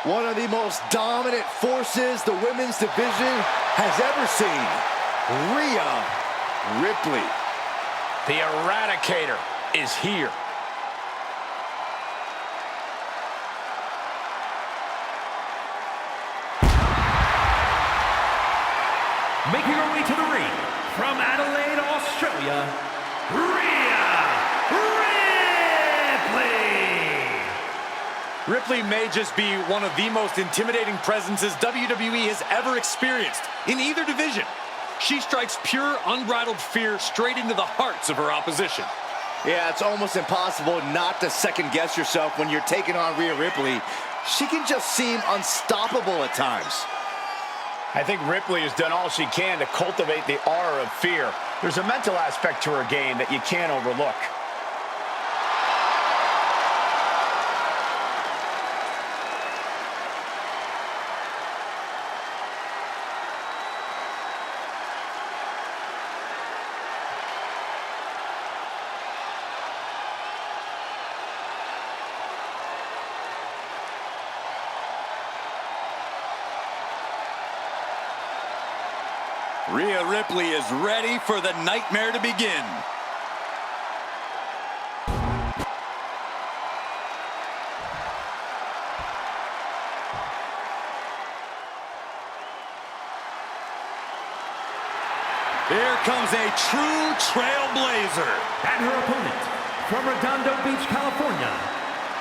One of the most dominant forces the women's division has ever seen. Rhea Ripley. The Eradicator is here. Making her way to the ring from Adelaide, Australia, Rhea Ripley! Ripley may just be one of the most intimidating presences WWE has ever experienced in either division. She strikes pure, unbridled fear straight into the hearts of her opposition. Yeah, it's almost impossible not to second-guess yourself when you're taking on Rhea Ripley. She can just seem unstoppable at times. I think Ripley has done all she can to cultivate the aura of fear. There's a mental aspect to her game that you can't overlook. Rhea Ripley is ready for the nightmare to begin. Here comes a true trailblazer. And her opponent, from Redondo Beach, California,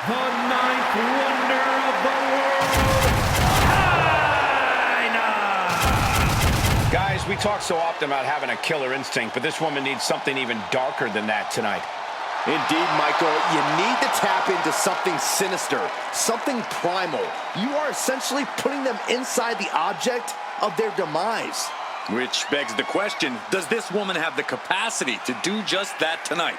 the ninth wonder of the world, Chyna! Guys, we talk so often about having a killer instinct, but this woman needs something even darker than that tonight. Indeed, Michael, you need to tap into something sinister, something primal. You are essentially putting them inside the object of their demise. Which begs the question, does this woman have the capacity to do just that tonight?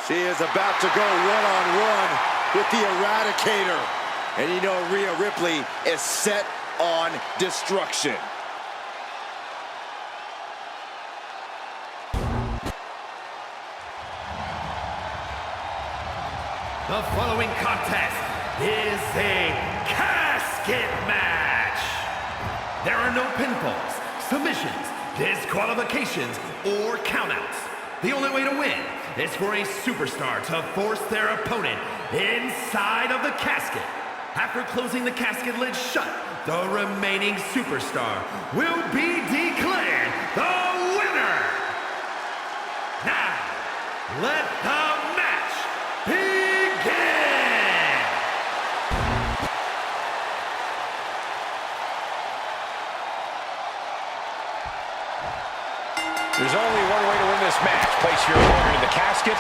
She is about to go one-on-one with the Eradicator. And you know Rhea Ripley is set on destruction. The following contest is a casket match. There are no pinfalls, submissions, disqualifications, or countouts. The only way to win is for a superstar to force their opponent inside of the casket. After closing the casket lid shut, the remaining superstar will be declared the winner. Now, let the match begin! There's only one way to win this match. Place your opponent in the casket,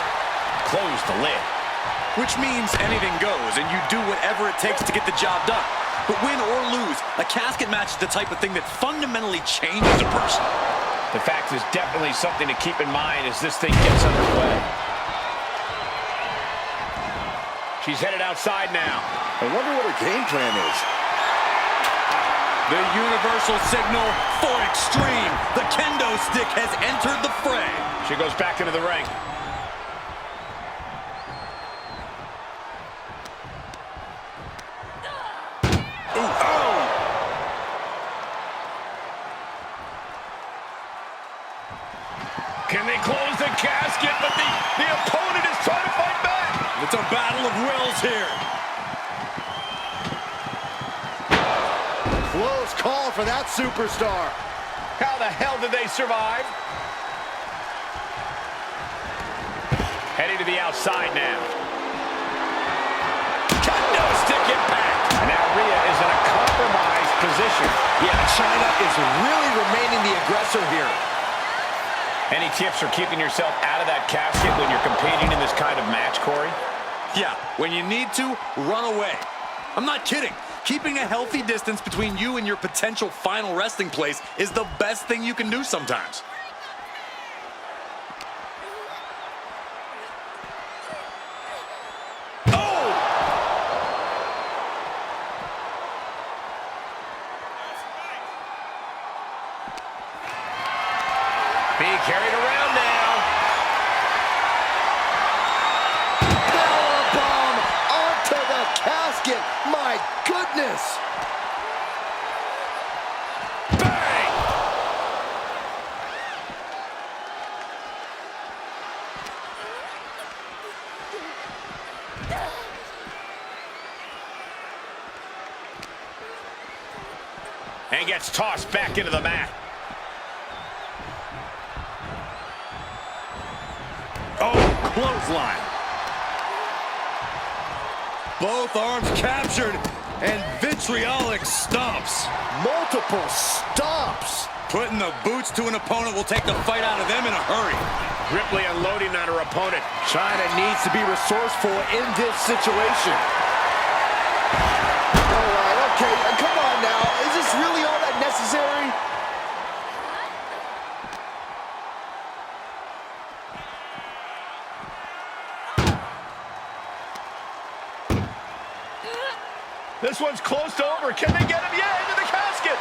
close the lid. Which means anything goes, and you do whatever it takes to get the job done. But win or lose, a casket match is the type of thing that fundamentally changes a person. The fact is definitely something to keep in mind as this thing gets underway. She's headed outside now. I wonder what her game plan is. The universal signal for extreme. The kendo stick has entered the fray. She goes back into the ring. Can they close the casket? But the opponent is trying to fight back. It's a battle of wills here. Close call for that superstar. How the hell did they survive? Heading to the outside now. Kendo stick impact. And now Rhea is in a compromised position. Yeah, Chyna is really remaining the aggressor here. Any tips for keeping yourself out of that casket when you're competing in this kind of match, Corey? Yeah, when you need to, run away. I'm not kidding. Keeping a healthy distance between you and your potential final resting place is the best thing you can do sometimes. Oh! Being carried around now. casket. My goodness. Bang! And gets tossed back into the mat. Oh, clothesline. Both arms captured, and vitriolic stomps. Multiple stomps. Putting the boots to an opponent will take the fight out of them in a hurry. Ripley unloading on her opponent. Chyna needs to be resourceful in this situation. All right, okay, come on now. Is this really all that necessary? This one's close to over. Can they get him? Yeah, into the casket.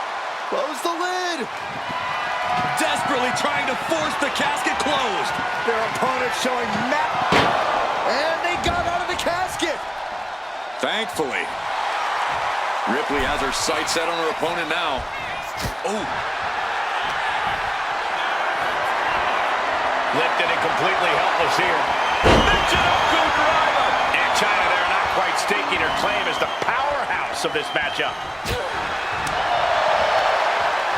Close the lid. Desperately trying to force the casket closed. Their opponent showing and they got out of the casket. Thankfully. Ripley has her sights set on her opponent now. Oh. Lifted and completely helpless here. Michinoku driver. And Chyna there not quite staking her claim as the powerhouse of this matchup.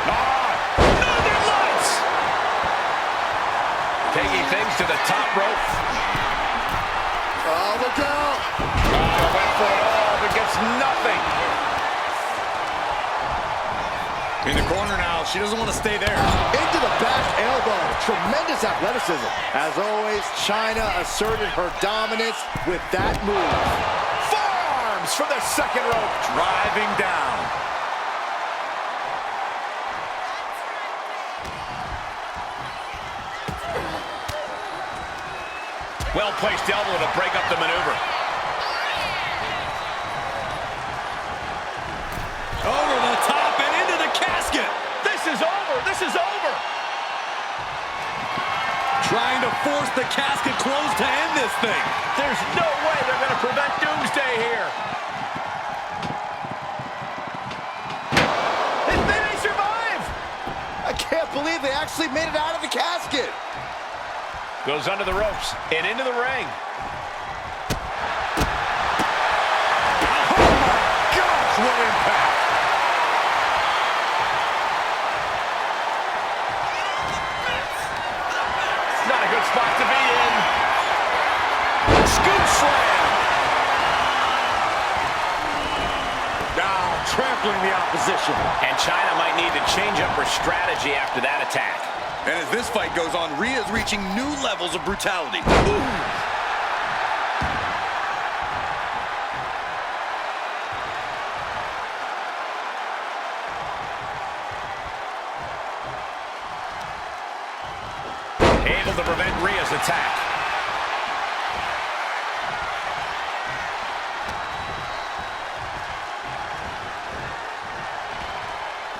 Northern Lights. Taking things to the top rope. Oh, look out. Went for it all, but gets nothing. In the corner now. She doesn't want to stay there. Into the back elbow. Tremendous athleticism. As always, Chyna asserted her dominance with that move. Forearms from the second rope. Driving down. Well-placed elbow to break up the maneuver. Over the top and into the casket. This is over. This is over. Trying to force the casket closed to end this thing. There's no way they're going to prevent doomsday here. They may survive. I can't believe they actually made it out of the casket. Goes under the ropes and into the ring. Oh my gosh, what impact. Not a good spot to be in. Scoop slam. Now trampling the opposition. And Chyna might need to change up her strategy after that attack. And as this fight goes on, Rhea's reaching new levels of brutality. Ooh. Able to prevent Rhea's attack.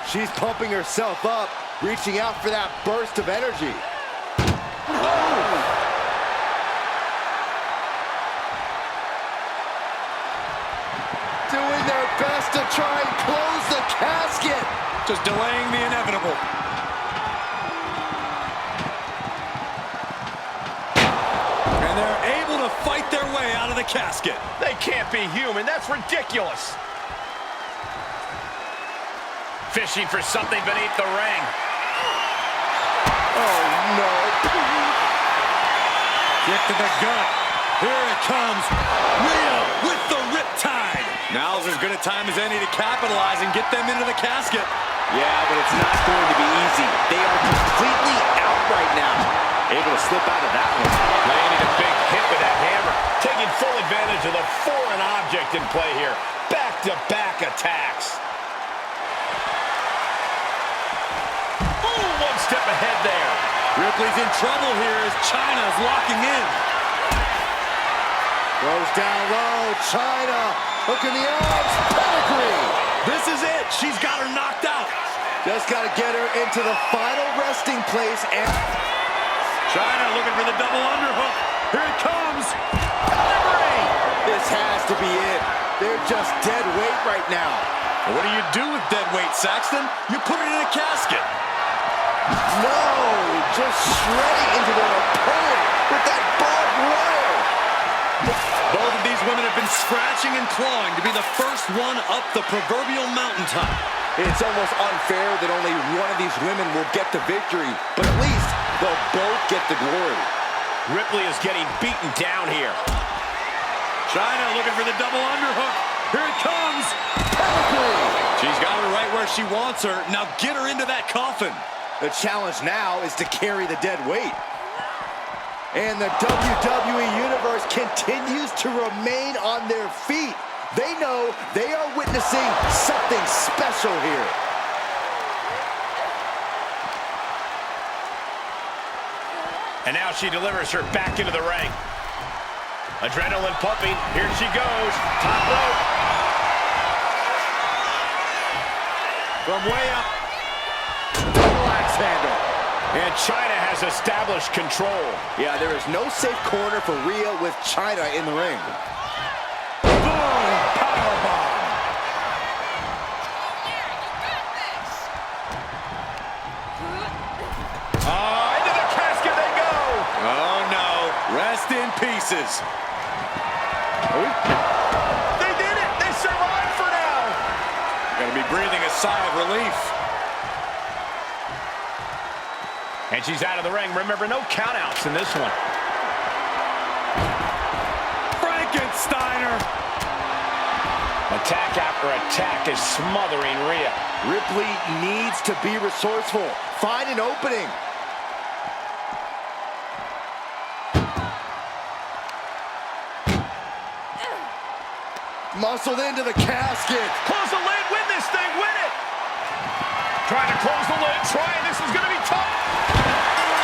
She's pumping herself up, reaching out for that burst of energy. Doing their best to try and close the casket. Just delaying the inevitable. And they're able to fight their way out of the casket. They can't be human. That's ridiculous. Fishing for something beneath the ring. Oh, no. Kick to the gut. Here it comes. Rhea with the riptide. Now's as good a time as any to capitalize and get them into the casket. Yeah, but it's not going to be easy. They are completely out right now. Able to slip out of that one. Landing a big hit with that hammer. Taking full advantage of the foreign object in play here. Back-to-back attacks. Ooh, one step ahead there. Ripley's in trouble here as Chyna's locking in. Goes down low. Chyna. Hook in the arms. Pedigree. This is it. She's got her knocked out. Just got to get her into the final resting place. And Chyna looking for the double underhook. Here it comes. Pedigree. This has to be it. They're just dead weight right now. What do you do with dead weight, Saxton? You put it in a casket. No, just shredding into their opponent with that barbed wire. Both of these women have been scratching and clawing to be the first one up the proverbial mountaintop. It's almost unfair that only one of these women will get the victory, but at least they'll both get the glory. Ripley is getting beaten down here. Chyna looking for the double underhook. Here it comes. Perfectly. She's got her right where she wants her. Now get her into that coffin. The challenge now is to carry the dead weight. And the WWE Universe continues to remain on their feet. They know they are witnessing something special here. And now she delivers her back into the ring. Adrenaline pumping. Here she goes. Top rope. From way up. Double axe handle. And Chyna has established control. Yeah, there is no safe corner for Rhea with Chyna in the ring. Boom! Powerbomb. Into the casket they go. Oh, no. Rest in pieces. They did it. They survived for now. Gonna be breathing a sigh of relief. And she's out of the ring. Remember, no countouts in this one. Frankensteiner. Attack after attack is smothering Rhea. Ripley needs to be resourceful. Find an opening. Muscled into the casket. Close the lid, win this thing, win it! Trying to close the lid, this is gonna be tough.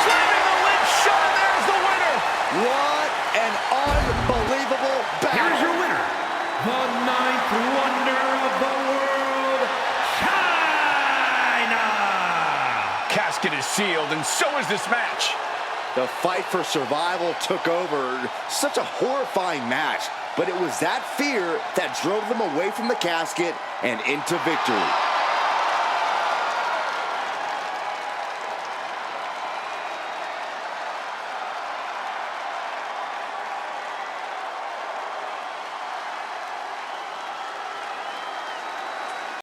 Slamming the lid shut, there's the winner! What an unbelievable battle. Here's your winner, the ninth wonder of the world, Chyna! Casket is sealed, and so is this match. The fight for survival took over. Such a horrifying match, but it was that fear that drove them away from the casket and into victory.